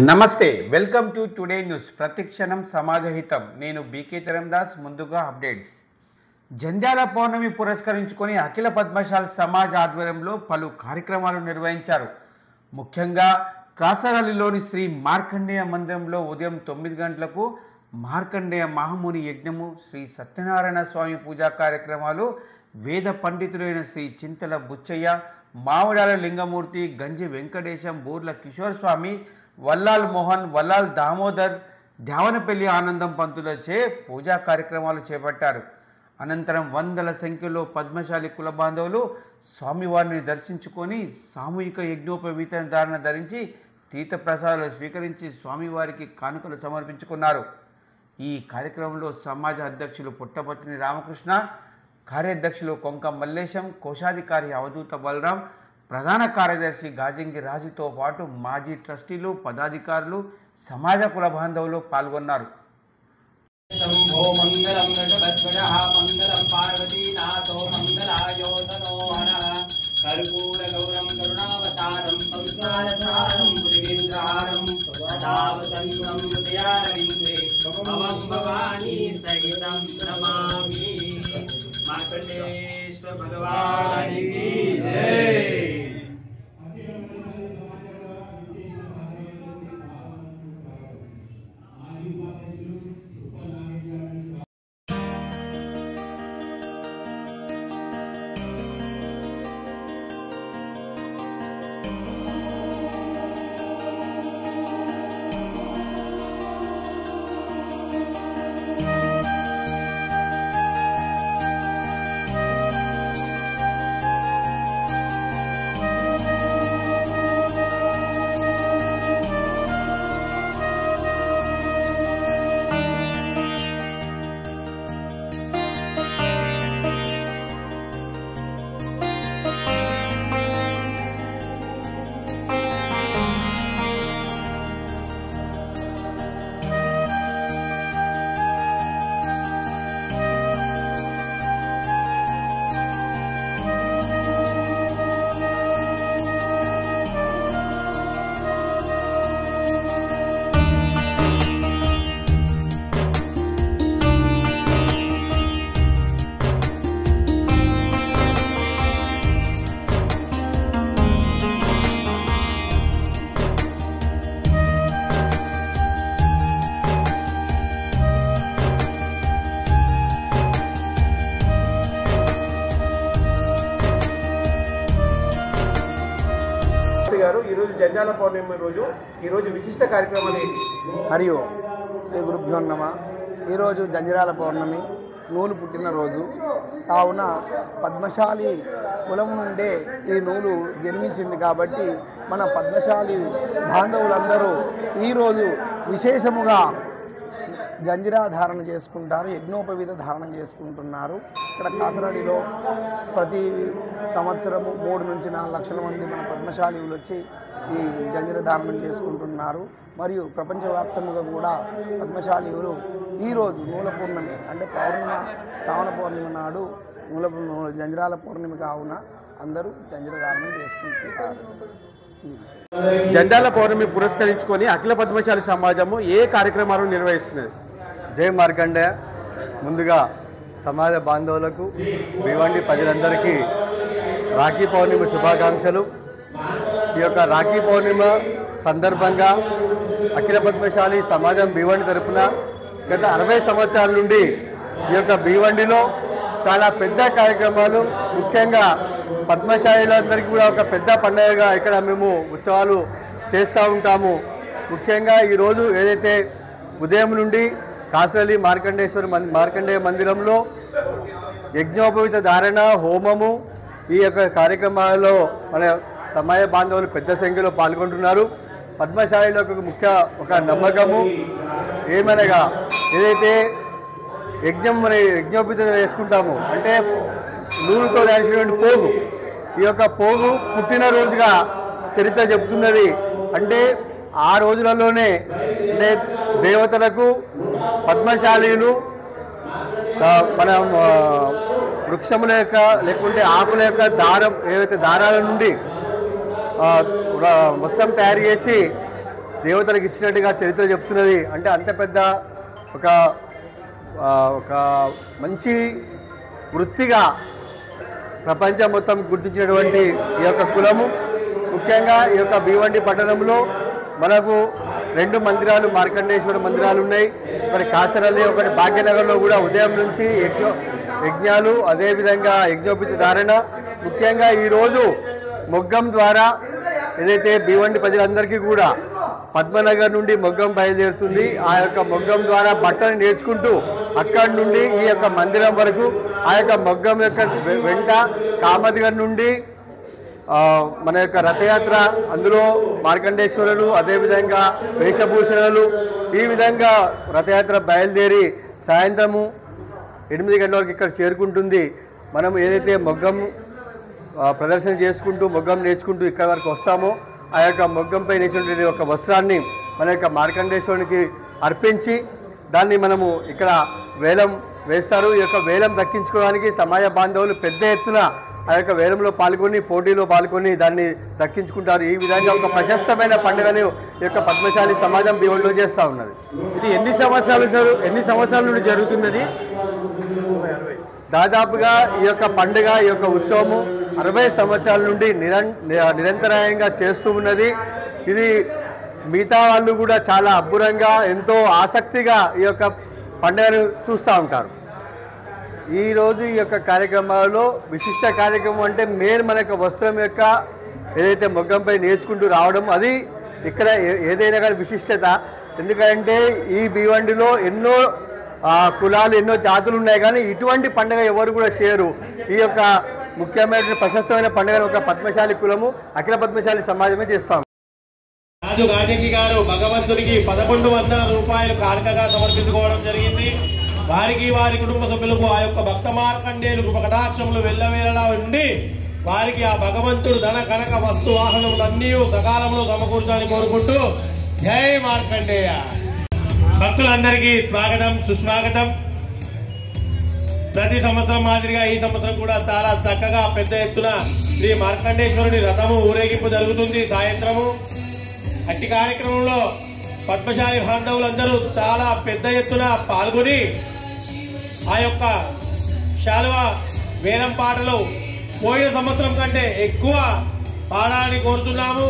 నమస్తే welcome to today news ప్రతిక్షణం సమాజహితం నేను బీకే తరందాస్ ముందుగా అప్డేట్స్ జంధ్యాల పౌర్ణమి పురస్కరించుకొని అఖిల పద్మశాల్ సమాజ్ ఆధ్వర్యంలో పలు కార్యక్రమాలు నిర్వహించారు. ముఖ్యంగా కాసరలిలోని శ్రీ మార్కండేయ మందిరంలో ఉదయం 9 గంటలకు మార్కండేయ మహాముని యజ్ఞము, శ్రీ సత్యనారాయణ స్వామి పూజా కార్యక్రమాలు, వేద పండితులైన శ్రీ చింతల బుచ్చయ్య, మావడాల లింగమూర్తి, గంజి వెంకటేశం, బూర్ల కిషోర్ స్వామి, వల్లాల్ మోహన్, వల్లాల్ దామోదర్, ధ్యావనపల్లి ఆనందం పంతులచే పూజా కార్యక్రమాలు చేపట్టారు. అనంతరం వందల సంఖ్యలో పద్మశాలి కుల బాంధవులు స్వామివారిని దర్శించుకొని సామూహిక యజ్ఞోపవీత ధారణ ధరించి తీర్థప్రసాదాలు స్వీకరించి స్వామివారికి కానుకలు సమర్పించుకున్నారు. ఈ కార్యక్రమంలో సమాజ అధ్యక్షులు పుట్టపత్తిని రామకృష్ణ, కార్యాధ్యక్షులు కొంక మల్లేశం, కోశాధికారి అవధూత బలరాం, ప్రధాన కార్యదర్శి గాజంగి రాజుతో పాటు మాజీ ట్రస్టీలు, పదాధికారులు, సమాజ కుల బాంధవులు పాల్గొన్నారు. శంభో మంగళం వృషభధ్వజః మంగళం పార్వతీనాథో మంగళాయో తనోహరః కర్పూర గౌరం కరుణావతారం సంసారసారం పురిగేంద్రహారం సదావసంతం హృదయారవిందే భవం భవానీ సహితం నమామి. మార్కండేశ్వర భగవానికి జై. గారు ఈరోజు జంధ్యాల పౌర్ణమి రోజు ఈరోజు విశిష్ట కార్యక్రమాలు ఏంటి? మరియు శ్రీ గురుభ్యో నమః. ఈరోజు జంధ్యాల పౌర్ణమి, నూలు పుట్టినరోజు కావున పద్మశాలి కులం నుండే ఈ నూలు జన్మించింది కాబట్టి మన పద్మశాలి బాంధవులందరూ ఈరోజు విశేషముగా జంజిరా ధారణ చేసుకుంటారు, యజ్ఞోపవీత ధారణ చేసుకుంటున్నారు. ఇక్కడ కాసరడిలో ప్రతి సంవత్సరము 3 నుంచి 4 లక్షల మంది మన పద్మశాలీలు వచ్చి ఈ జంజిర ధారణం చేసుకుంటున్నారు. మరియు ప్రపంచవ్యాప్తంగా కూడా పద్మశాలీలు ఈరోజు నూల పూర్ణమి అంటే శ్రావణ పౌర్ణమి నాడు జంజిరాల పౌర్ణమి కావున అందరూ జంజిర ధారణం చేసుకుంటుంటారు. జంధ్యాల పౌర్ణమి పురస్కరించుకొని అఖిల పద్మశాలి సమాజము ఏ కార్యక్రమాలు నిర్వహిస్తున్నది? జై మార్కండేయ. ముందుగా సమాజ బాంధవులకు, భివండి ప్రజలందరికీ రాఖీ పౌర్ణిమ శుభాకాంక్షలు. ఈ యొక్క రాఖీ పౌర్ణిమ సందర్భంగా అఖిల పద్మశాలి సమాజం భివండి తరపున గత 60 సంవత్సరాల నుండి ఈ యొక్క భివండిలో చాలా పెద్ద కార్యక్రమాలు, ముఖ్యంగా పద్మశాలీలందరికీ కూడా ఒక పెద్ద పండుగగా ఇక్కడ మేము ఉత్సవాలు చేస్తూ ఉంటాము. ముఖ్యంగా ఈరోజు ఏదైతే ఉదయం నుండి కాసరలి మార్కండేయ మందిరంలో యజ్ఞోపవీత ధారణ, హోమము, ఈ యొక్క కార్యక్రమాలలో మన సమాజ బాంధవులు పెద్ద సంఖ్యలో పాల్గొంటున్నారు. పద్మశాలిలో ఒక నమ్మకము ఏమనగా ఏదైతే యజ్ఞోపవీత వేసుకుంటాము అంటే నూలుతో రాసినటువంటి పోగు, ఈ యొక్క పోగు పుట్టినరోజుగా చరిత్ర చెబుతున్నది. అంటే ఆ రోజులలోనే అంటే దేవతలకు పద్మశాలీలు మన వృక్షముల యొక్క లేకుంటే ఆకుల యొక్క దారం ఏవైతే దారాల నుండి వస్త్రం తయారు చేసి దేవతలకు ఇచ్చినట్టుగా చరిత్ర చెప్తున్నది. అంటే అంత పెద్ద ఒక మంచి వృత్తిగా ప్రపంచం మొత్తం గుర్తించినటువంటి ఈ యొక్క కులము. ముఖ్యంగా ఈ యొక్క భీవండి పట్టణంలో మనకు 2 మందిరాలు, మార్కండేశ్వర మందిరాలు ఉన్నాయి. ఒకటి కాసరల్లి, ఒకటి భాగ్యనగర్లో కూడా ఉదయం నుంచి యజ్ఞాలు, అదేవిధంగా యజ్ఞోపేత ధారణ. ముఖ్యంగా ఈరోజు మొగ్గం ద్వారా ఏదైతే భీవండి ప్రజలందరికీ కూడా పద్మనగర్ నుండి మొగ్గం బయలుదేరుతుంది. ఆ యొక్క మొగ్గం ద్వారా బట్టలు నేర్చుకుంటూ అక్కడి నుండి ఈ యొక్క మందిరం వరకు ఆ యొక్క మొగ్గం యొక్క వెంట కామద్గర్ నుండి మన యొక్క రథయాత్ర, అందులో మార్కండేశ్వరులు, అదేవిధంగా వేషభూషణలు, ఈ విధంగా రథయాత్ర బయలుదేరి సాయంత్రము 8 గంటల వరకు ఇక్కడ చేరుకుంటుంది. మనం ఏదైతే మొగ్గం ప్రదర్శన చేసుకుంటూ మొగ్గం నేర్చుకుంటూ ఇక్కడ వరకు వస్తామో ఆ యొక్క మొగ్గంపై నేర్చుకునే ఒక వస్త్రాన్ని మన యొక్క మార్కండేశ్వరునికి అర్పించి దాన్ని మనము ఇక్కడ వేలం వేస్తారు. ఈ యొక్క వేలం దక్కించుకోవడానికి సమాజ బాంధవులు పెద్ద ఎత్తున ఆ యొక్క వేలంలో పాల్గొని, పోటీలో పాల్గొని దాన్ని దక్కించుకుంటారు. ఈ విధంగా ఒక ప్రశస్తమైన పండుగను ఈ యొక్క పద్మశాలి సమాజం భీవండిలో చేస్తూ ఉన్నది. ఇది ఎన్ని సంవత్సరాల నుండి జరుగుతున్నది? దాదాపుగా ఈ యొక్క పండుగ, ఈ యొక్క ఉత్సవము 60 సంవత్సరాల నుండి నిరంతరాయంగా చేస్తూ ఉన్నది. ఇది మిగతా వాళ్ళు కూడా చాలా అబ్బురంగా, ఎంతో ఆసక్తిగా ఈ యొక్క పండుగను చూస్తూ ఉంటారు. ఈరోజు ఈ యొక్క కార్యక్రమాలలో విశిష్ట కార్యక్రమం అంటే మెయిన్ మన యొక్క వస్త్రం యొక్క ఏదైతే మొగ్గంపై నేర్చుకుంటూ రావడం, అది ఇక్కడ ఏదైనా కానీ విశిష్టత. ఎందుకంటే ఈ భీవండిలో ఎన్నో కులాలు, ఎన్నో జాతులు ఉన్నాయి, కానీ ఇటువంటి పండుగ ఎవరు కూడా చేయరు. ఈ యొక్క ముఖ్యమైన ప్రశస్తమైన పండుగను ఒక పద్మశాలి కులము, అఖిల పద్మశాలి సమాజమే చేస్తాం. రాజు గాజంగి గారు భగవంతుడికి 1100 రూపాయలు కానుకగా సమర్పించుకోవడం జరిగింది. వారికి, వారి కుటుంబ సభ్యులకు ఆ యొక్క భక్త మార్కండేయులకు కటాక్షములు వెళ్ళవేళలా ఉండి వారికి ఆ భగవంతుడు ధన కనక వస్తు వాహనములన్నీ సకాలంలో సమకూర్చాలని కోరుకుంటూ జై మార్కండేయ. భక్తులందరికీ స్వాగతం, సుస్వాగతం. ప్రతి సంవత్సరం మాదిరిగా ఈ సంవత్సరం కూడా చాలా చక్కగా పెద్ద ఎత్తున శ్రీ మార్కండేశ్వరుని రథము ఊరేగింపు జరుగుతుంది సాయంత్రము. అట్టి కార్యక్రమంలో పద్మశాలి బాంధవులందరూ చాలా పెద్ద ఎత్తున పాల్గొని ఆ యొక్క శాలువ వేలం పాటలు పోయిన సంవత్సరం కంటే ఎక్కువ పాడాలని కోరుతున్నాము.